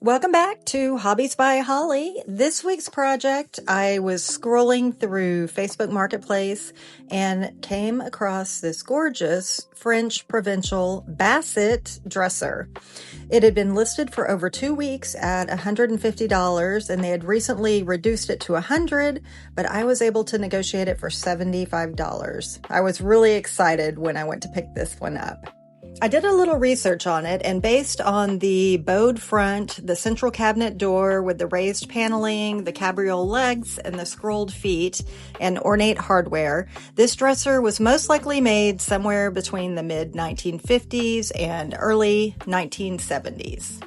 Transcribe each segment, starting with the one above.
Welcome back to Hobbies by Holly. This week's project, I was scrolling through Facebook Marketplace and came across this gorgeous French Provincial Bassett dresser. It had been listed for over 2 weeks at $150 and they had recently reduced it to $100, but I was able to negotiate it for $75. I was really excited when I went to pick this one up. I did a little research on it, and based on the bowed front, the central cabinet door with the raised paneling, the cabriole legs, and the scrolled feet, and ornate hardware, this dresser was most likely made somewhere between the mid-1950s and early 1970s.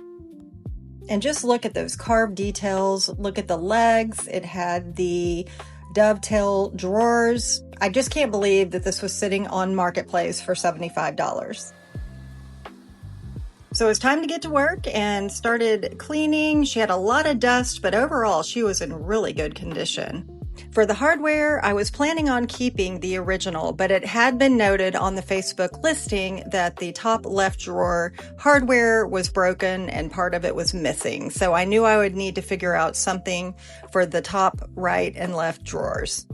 And just look at those carved details. Look at the legs. It had the dovetail drawers. I just can't believe that this was sitting on Marketplace for $75. So it was time to get to work and started cleaning. She had a lot of dust, but overall she was in really good condition. For the hardware, I was planning on keeping the original, but it had been noted on the Facebook listing that the top left drawer hardware was broken and part of it was missing. So I knew I would need to figure out something for the top right and left drawers.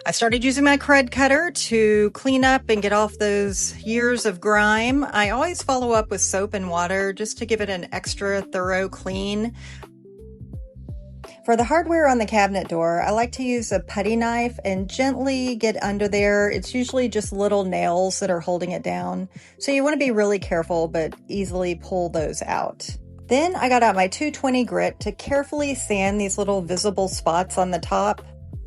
I started using my crud cutter to clean up and get off those years of grime. I always follow up with soap and water just to give it an extra thorough clean. For the hardware on the cabinet door, I like to use a putty knife and gently get under there. It's usually just little nails that are holding it down. So you want to be really careful, but easily pull those out. Then I got out my 220 grit to carefully sand these little visible spots on the top.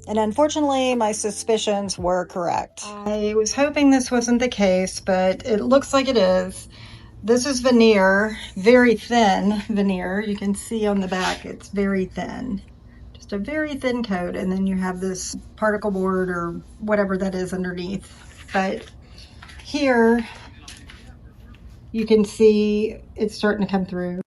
And unfortunately, my suspicions were correct. I was hoping this wasn't the case, but it looks like it is. This is veneer, very thin veneer. You can see on the back, it's very thin. Just a very thin coat, and then you have this particle board or whatever that is underneath. But here, you can see it's starting to come through.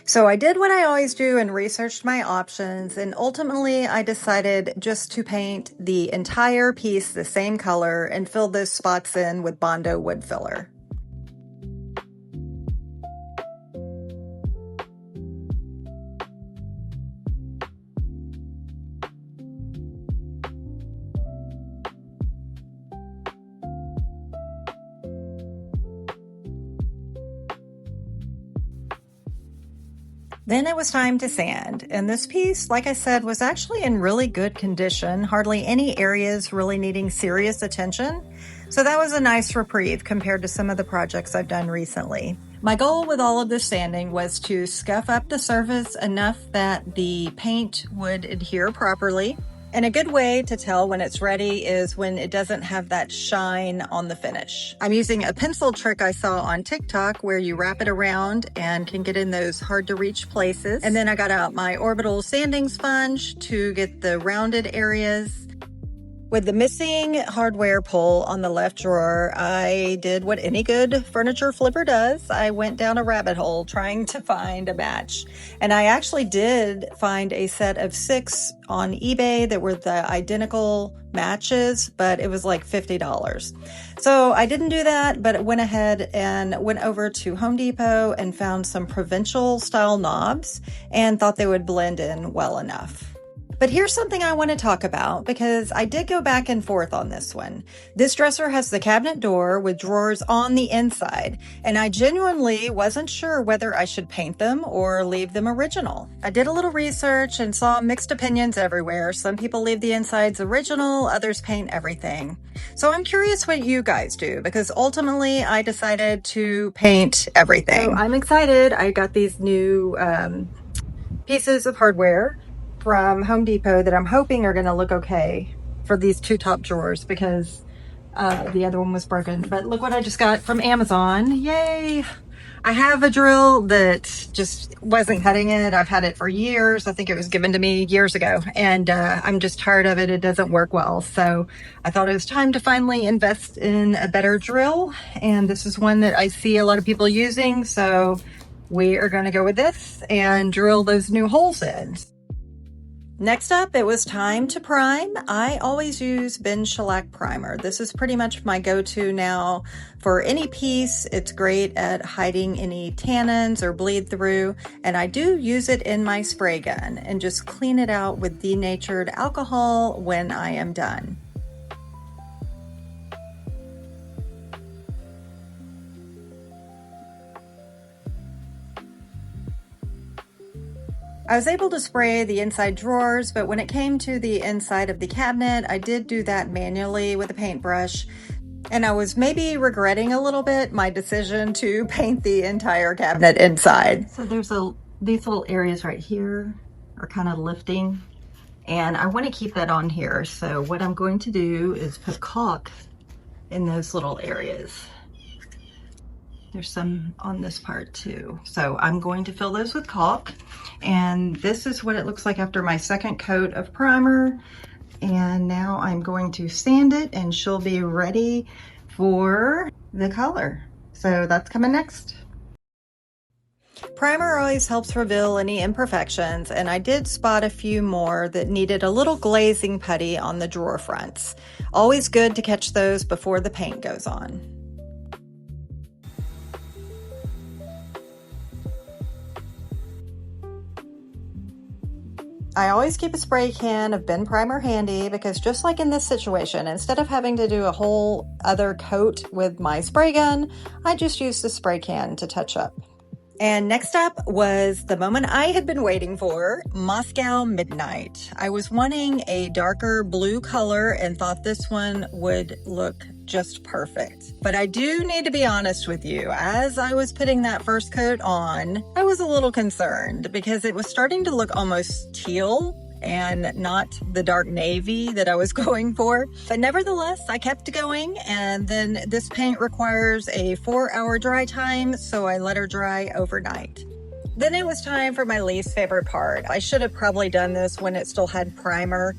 So I did what I always do and researched my options, and ultimately I decided just to paint the entire piece the same color and fill those spots in with Bondo wood filler. Then it was time to sand, and this piece, like I said, was actually in really good condition, hardly any areas really needing serious attention. So that was a nice reprieve compared to some of the projects I've done recently. My goal with all of this sanding was to scuff up the surface enough that the paint would adhere properly. And a good way to tell when it's ready is when it doesn't have that shine on the finish. I'm using a pencil trick I saw on TikTok where you wrap it around and can get in those hard to reach places. And then I got out my orbital sanding sponge to get the rounded areas. With the missing hardware pull on the left drawer, I did what any good furniture flipper does. I went down a rabbit hole trying to find a match. And I actually did find a set of 6 on eBay that were the identical matches, but it was like $50. So I didn't do that, but went ahead and went over to Home Depot and found some Provincial style knobs and thought they would blend in well enough. But here's something I want to talk about because I did go back and forth on this one. This dresser has the cabinet door with drawers on the inside, and I genuinely wasn't sure whether I should paint them or leave them original. I did a little research and saw mixed opinions everywhere. Some people leave the insides original, others paint everything. So I'm curious what you guys do because ultimately I decided to paint everything. So I'm excited. I got these new pieces of hardware from Home Depot that I'm hoping are going to look okay for these 2 top drawers because the other one was broken. But look what I just got from Amazon. Yay! I have a drill that just wasn't cutting it. I've had it for years. I think it was given to me years ago, and I'm just tired of it. It doesn't work well. So I thought it was time to finally invest in a better drill, and this is one that I see a lot of people using. So we are going to go with this and drill those new holes in. Next up, it was time to prime. I always use Ben Shellac primer. This is pretty much my go-to now for any piece. It's great at hiding any tannins or bleed through, and I do use it in my spray gun and just clean it out with denatured alcohol when I am done. I was able to spray the inside drawers, but when it came to the inside of the cabinet, I did do that manually with a paintbrush. And I was maybe regretting a little bit my decision to paint the entire cabinet inside. So there's these little areas right here are kind of lifting, and I want to keep that on here. So what I'm going to do is put caulk in those little areas. There's some on this part too. So I'm going to fill those with caulk. And this is what it looks like after my second coat of primer. And now I'm going to sand it and she'll be ready for the color. So that's coming next. Primer always helps reveal any imperfections, and I did spot a few more that needed a little glazing putty on the drawer fronts. Always good to catch those before the paint goes on. I always keep a spray can of Ben primer handy because just like in this situation, instead of having to do a whole other coat with my spray gun, I just used the spray can to touch up. And next up was the moment I had been waiting for, Moscow Midnight. I was wanting a darker blue color and thought this one would look just perfect. But I do need to be honest with you, as I was putting that first coat on, I was a little concerned because it was starting to look almost teal and not the dark navy that I was going for. But nevertheless, I kept going, and then this paint requires a 4-hour dry time, so I let her dry overnight. Then it was time for my least favorite part. I should have probably done this when it still had primer,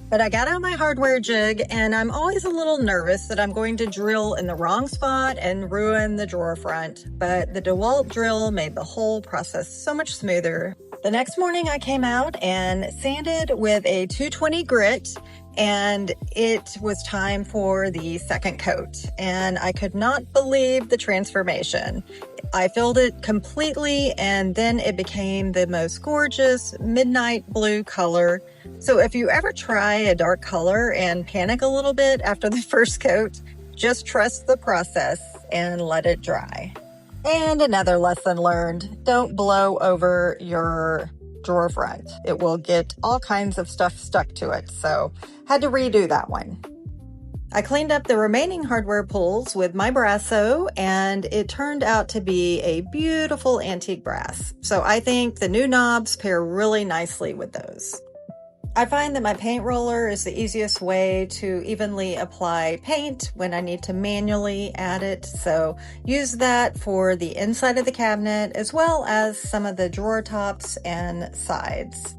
but I got out my hardware jig, and I'm always a little nervous that I'm going to drill in the wrong spot and ruin the drawer front, but the DeWalt drill made the whole process so much smoother. The next morning I came out and sanded with a 220 grit, and it was time for the second coat, and I could not believe the transformation. I filled it completely, and then it became the most gorgeous midnight blue color. So if you ever try a dark color and panic a little bit after the first coat, just trust the process and let it dry. And another lesson learned, don't blow over your drawer front. It will get all kinds of stuff stuck to it, so had to redo that one. I cleaned up the remaining hardware pulls with my Brasso, and it turned out to be a beautiful antique brass. So I think the new knobs pair really nicely with those. I find that my paint roller is the easiest way to evenly apply paint when I need to manually add it, so use that for the inside of the cabinet as well as some of the drawer tops and sides.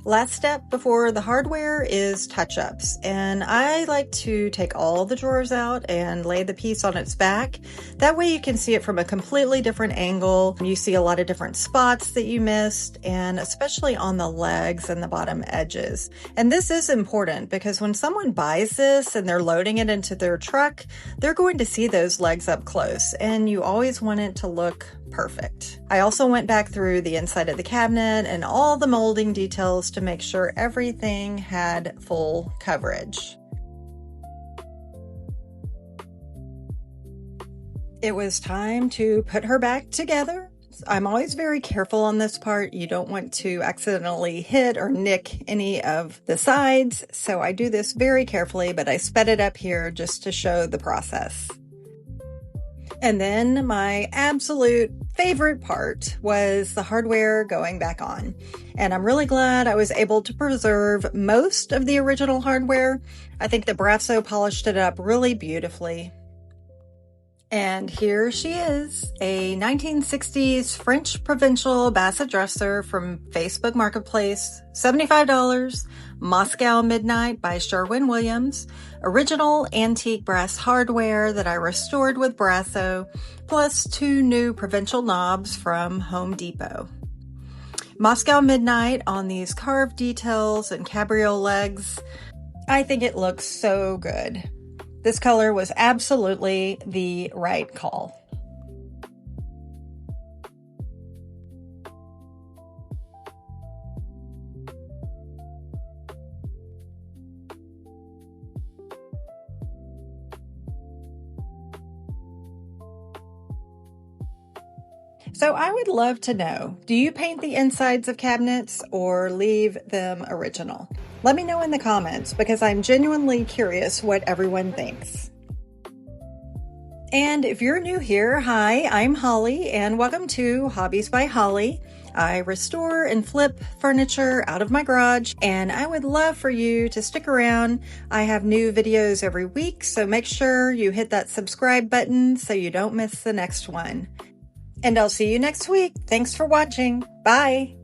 Last step before the hardware is touch-ups, and I like to take all the drawers out and lay the piece on its back. That way you can see it from a completely different angle. You see a lot of different spots that you missed, and especially on the legs and the bottom edges. And this is important because when someone buys this and they're loading it into their truck, they're going to see those legs up close, and you always want it to look perfect. I also went back through the inside of the cabinet and all the molding details to make sure everything had full coverage. It was time to put her back together. I'm always very careful on this part. You don't want to accidentally hit or nick any of the sides, so I do this very carefully, but I sped it up here just to show the process. And then my absolute favorite part was the hardware going back on. And I'm really glad I was able to preserve most of the original hardware. I think the Brasso polished it up really beautifully. And here she is, a 1960s French Provincial Bassett dresser from Facebook Marketplace, $75, Moscow Midnight by Sherwin-Williams, original antique brass hardware that I restored with Brasso, plus 2 new Provincial knobs from Home Depot. Moscow Midnight on these carved details and cabriole legs. I think it looks so good. This color was absolutely the right call. So I would love to know, do you paint the insides of cabinets or leave them original? Let me know in the comments because I'm genuinely curious what everyone thinks. And if you're new here, hi, I'm Holly and welcome to Hobbies by Holly. I restore and flip furniture out of my garage and I would love for you to stick around. I have new videos every week, so make sure you hit that subscribe button so you don't miss the next one. And I'll see you next week. Thanks for watching. Bye.